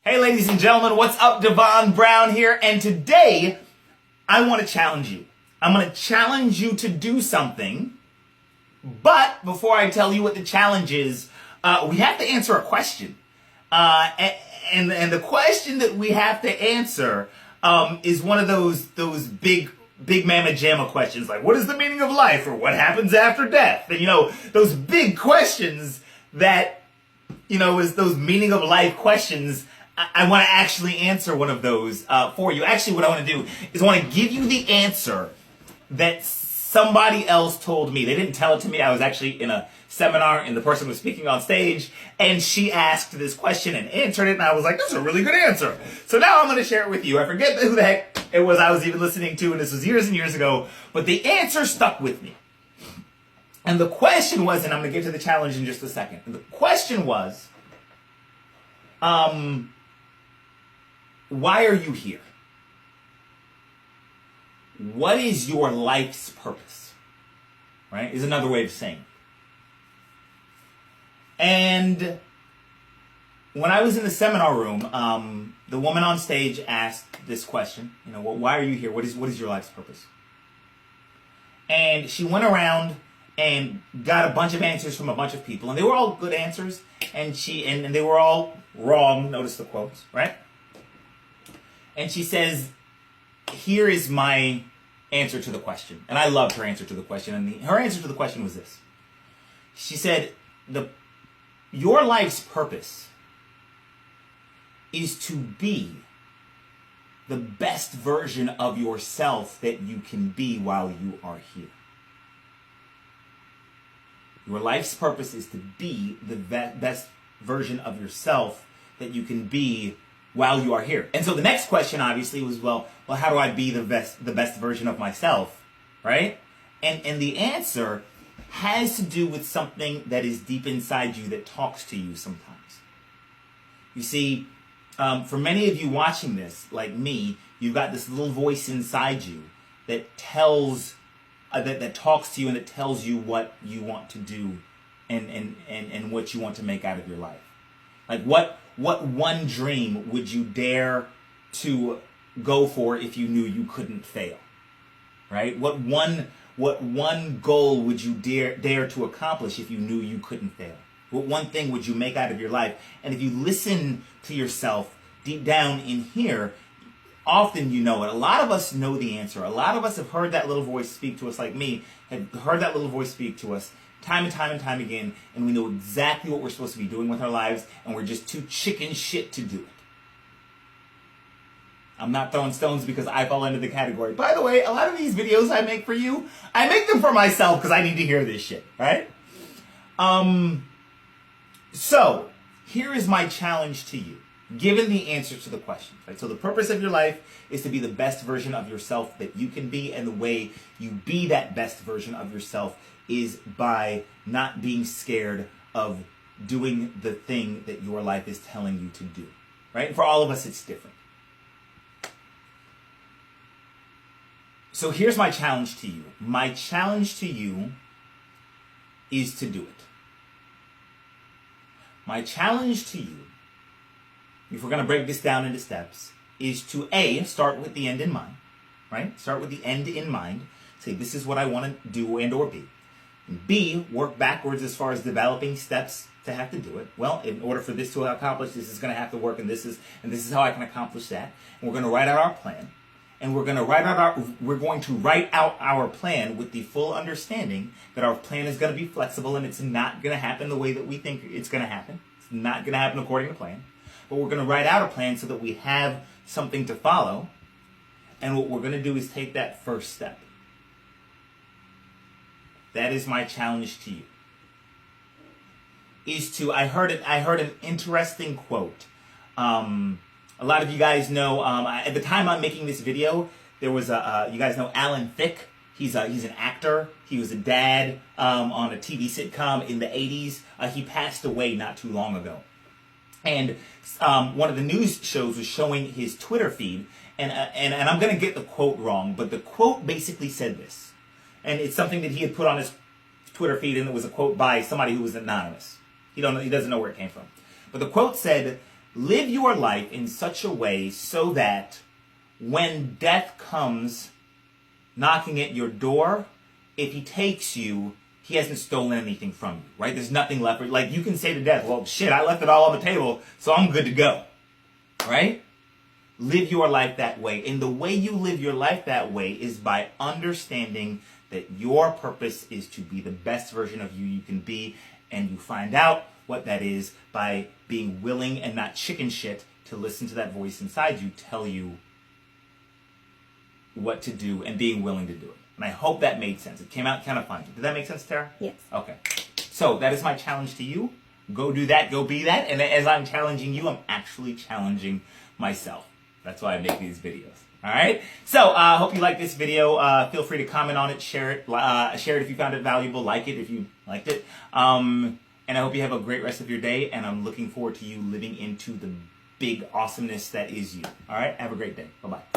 Hey ladies and gentlemen, what's up? Devon Brown here, and today I want to challenge you. I'm going to challenge you to do something, but before I tell you what the challenge is, we have to answer a question. And the question that we have to answer is one of those big mamma jamma questions, like what is the meaning of life, or what happens after death? And those big questions that, is those meaning of life questions. I want to actually answer one of those for you. Actually, what I want to do is I want to give you the answer that somebody else told me. They didn't tell it to me. I was actually in a seminar and the person was speaking on stage and she asked this question and answered it, and I was like, that's a really good answer. So now I'm going to share it with you. I forget who the heck it was I was even listening to, and this was years and years ago, but the answer stuck with me. And the question was, and I'm going to get to the challenge in just a second. The question was, why are you here? What is your life's purpose? Right? Is another way of saying it. And when I was in the seminar room, the woman on stage asked this question, why are you here? What is your life's purpose? And she went around and got a bunch of answers from a bunch of people, and they were all good answers, and they were all wrong. Notice the quotes, right? And she says, here is my answer to the question. And I loved her answer to the question. And her answer to the question was this. She said, your life's purpose is to be the best version of yourself that you can be while you are here. Your life's purpose is to be the best version of yourself that you can be while you are here. And so the next question obviously was, well, how do I be the best version of myself, right? And the answer has to do with something that is deep inside you that talks to you sometimes. You see, for many of you watching this, like me, you've got this little voice inside you that tells, that talks to you and that tells you what you want to do and what you want to make out of your life. Like what one dream would you dare to go for if you knew you couldn't fail? Right? What one goal would you dare to accomplish if you knew you couldn't fail? What one thing would you make out of your life? And if you listen to yourself deep down in here, often you know it. A lot of us know the answer. A lot of us have heard that little voice speak to us, like me, have heard that little voice speak to us time and time and time again, and we know exactly what we're supposed to be doing with our lives, and we're just too chicken shit to do it. I'm not throwing stones because I fall into the category. By the way, a lot of these videos I make for you, I make them for myself because I need to hear this shit, right? So, here is my challenge to you, given the answer to the question. Right? So the purpose of your life is to be the best version of yourself that you can be, and the way you be that best version of yourself is by not being scared of doing the thing that your life is telling you to do. Right? And for all of us, it's different. So here's my challenge to you. My challenge to you is to do it. My challenge to you, if we're going to break this down into steps, is to A, start with the end in mind, right? Start with the end in mind. Say, this is what I want to do and or be. And B, work backwards as far as developing steps to have to do it. Well, in order for this to accomplish, this is going to have to work, and this is how I can accomplish that. And we're going to write out our plan. And we're going to write out our plan with the full understanding that our plan is going to be flexible, and it's not going to happen the way that we think it's going to happen. It's not going to happen according to plan. But we're going to write out a plan so that we have something to follow. And what we're going to do is take that first step. That is my challenge to you. I heard an interesting quote. A lot of you guys know, at the time I'm making this video, there was you guys know Alan Thicke. He's an actor. He was a dad on a TV sitcom in the 80s. He passed away not too long ago. And one of the news shows was showing his Twitter feed, and I'm going to get the quote wrong, but the quote basically said this. And it's something that he had put on his Twitter feed, and it was a quote by somebody who was anonymous. He doesn't know where it came from. But the quote said Live your life in such a way so that when death comes knocking at your door, if he takes you, he hasn't stolen anything from you, right? There's nothing left. Like, you can say to death, well, shit, I left it all on the table, so I'm good to go, right? Live your life that way. And the way you live your life that way is by understanding that your purpose is to be the best version of you can be, and you find out what that is by being willing and not chicken shit to listen to that voice inside you tell you what to do and being willing to do it. And I hope that made sense. It came out kind of funny. Did that make sense, Tara? Yes. Okay. So that is my challenge to you. Go do that. Go be that. And as I'm challenging you, I'm actually challenging myself. That's why I make these videos. All right. So I hope you like this video. Feel free to comment on it, share it if you found it valuable, like it if you liked it. And I hope you have a great rest of your day. And I'm looking forward to you living into the big awesomeness that is you. All right. Have a great day. Bye-bye.